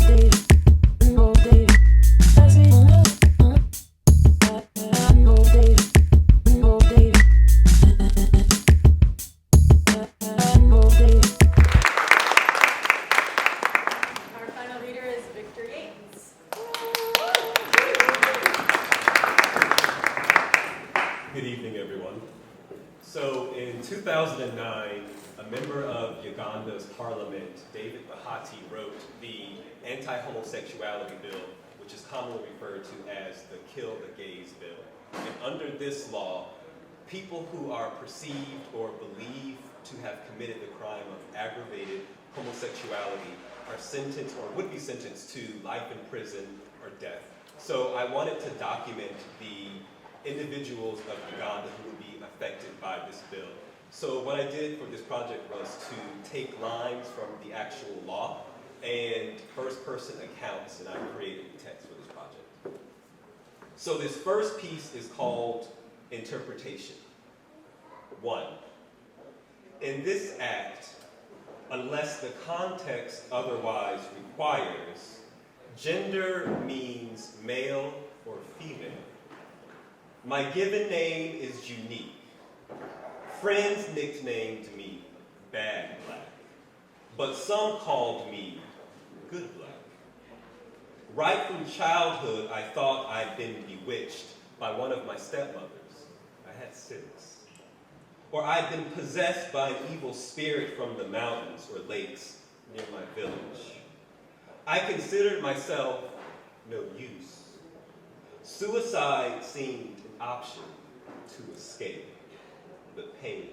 Good evening, everyone. So in 2009, a member of Uganda's parliament, David Bahati, wrote the Anti-Homosexuality bill, which is commonly referred to as the Kill the Gays bill. And under this law, people who are perceived or believed to have committed the crime of aggravated homosexuality are sentenced or would be sentenced to life in prison or death. So I wanted to document the individuals of Uganda who would be affected by this bill. So what I did for this project was to take lines from the actual law and first-person accounts, and I created the text for this project. So this first piece is called Interpretation. 1. In this act, unless the context otherwise requires, gender means male or female. My given name is unique. Friends nicknamed me Bad Black, but some called me Good Black. Right from childhood, I thought I'd been bewitched by one of my stepmothers. I had 6. Or I'd been possessed by an evil spirit from the mountains or lakes near my village. I considered myself no use. Suicide seemed an option to escape the pain,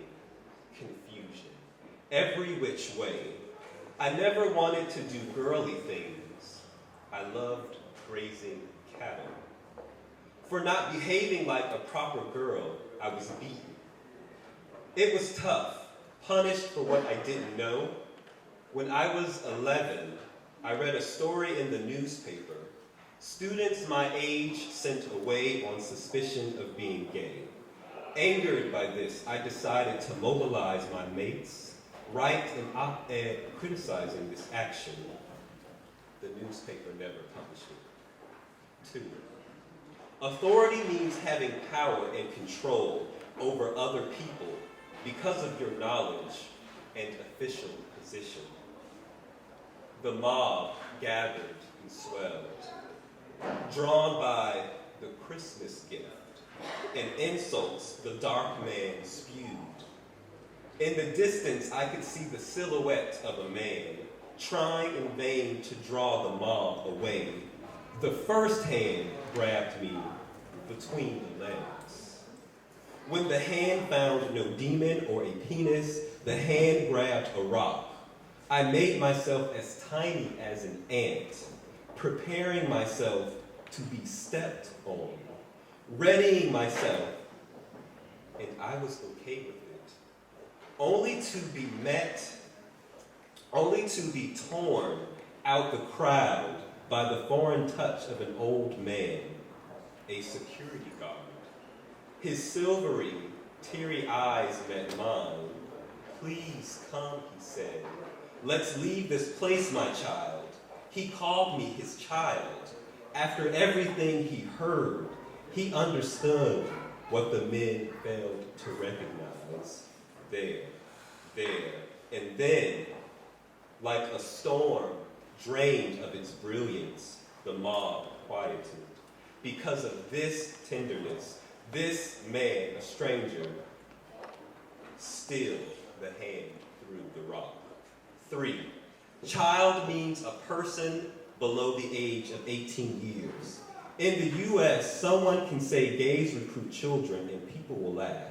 confusion, every which way. I never wanted to do girly things. I loved grazing cattle. For not behaving like a proper girl, I was beaten. It was tough, punished for what I didn't know. When I was 11, I read a story in the newspaper. Students my age sent away on suspicion of being gay. Angered by this, I decided to mobilize my mates, write an op-ed criticizing this action. The newspaper never published it. 2. Authority means having power and control over other people because of your knowledge and official position. The mob gathered and swelled, drawn by the Christmas gift and insults the dark man spewed. In the distance, I could see the silhouette of a man trying in vain to draw the mob away. The first hand grabbed me between the legs. When the hand found no demon or a penis, the hand grabbed a rock. I made myself as tiny as an ant, preparing myself to be stepped on, readying myself, and I was okay with it. Only to be torn out the crowd by the foreign touch of an old man, a security guard. His silvery, teary eyes met mine. Please come, he said. Let's leave this place, my child. He called me his child. After everything he heard, he understood what the men failed to recognize. There, and then, like a storm drained of its brilliance, the mob quieted. Because of this tenderness, this man, a stranger, still the hand threw the rock. 3. Child means a person below the age of 18 years. In the U.S., someone can say gays recruit children and people will laugh.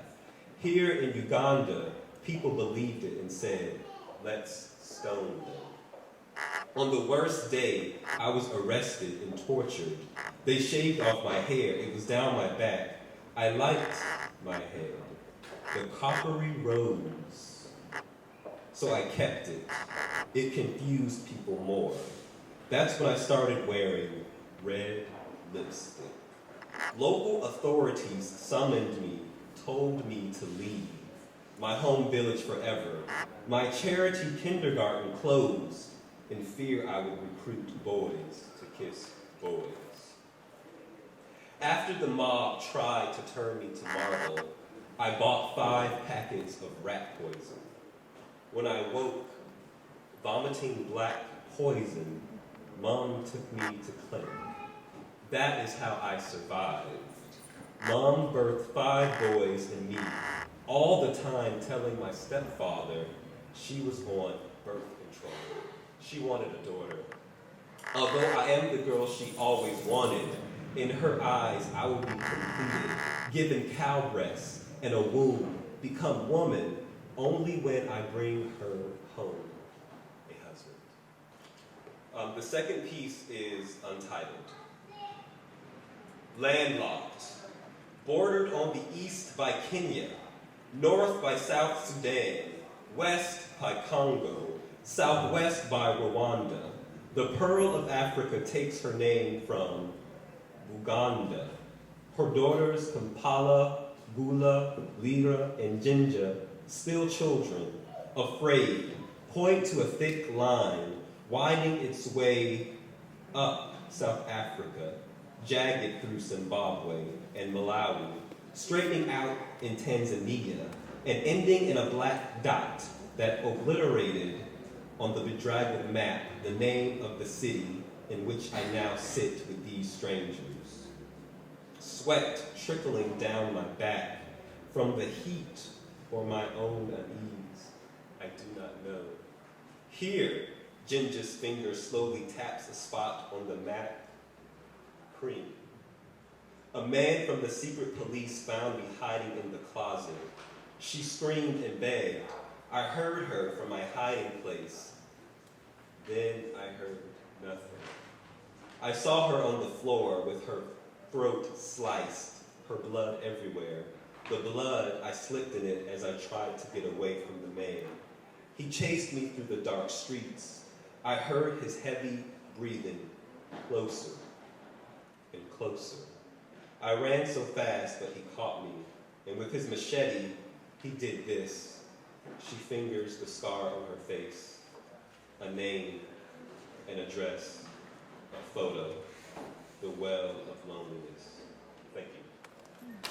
Here in Uganda, people believed it and said, let's stone them. On the worst day, I was arrested and tortured. They shaved off my hair. It was down my back. I liked my head. The coppery rose. So I kept it. It confused people more. That's when I started wearing red lipstick. Local authorities summoned me, told me to leave my home village forever. My charity kindergarten closed. in fear I would recruit boys to kiss boys. After the mob tried to turn me to marble, I bought 5 packets of rat poison. When I woke, vomiting black poison, Mom took me to clinic. That is how I survived. Mom birthed 5 boys and me, all the time telling my stepfather she was on birth control. She wanted a daughter. Although I am the girl she always wanted, in her eyes I will be completed, given cow breasts and a womb, become woman only when I bring her home a husband. The second piece is untitled. Landlocked, bordered on the east by Kenya, north by South Sudan, west by Congo, southwest by Rwanda. The Pearl of Africa takes her name from Uganda. Her daughters Kampala, Gula, Lira, and Jinja, still children, afraid, point to a thick line winding its way up South Africa, jagged through Zimbabwe and Malawi, straightening out in Tanzania, and ending in a black dot that obliterated on the bedraggled map the name of the city in which I now sit with these strangers. Sweat trickling down my back from the heat or my own unease, I do not know. Here, Ginger's finger slowly taps a spot on the map. Cream. A man from the secret police found me hiding in the closet. She screamed and begged. I heard her from my hiding place. Then I heard nothing. I saw her on the floor with her throat sliced, her blood everywhere. The blood, I slipped in it as I tried to get away from the man. He chased me through the dark streets. I heard his heavy breathing, closer and closer. I ran so fast, but he caught me, and with his machete, he did this. She fingers the scar on her face, a name, an address, a photo, the well of loneliness. Thank you.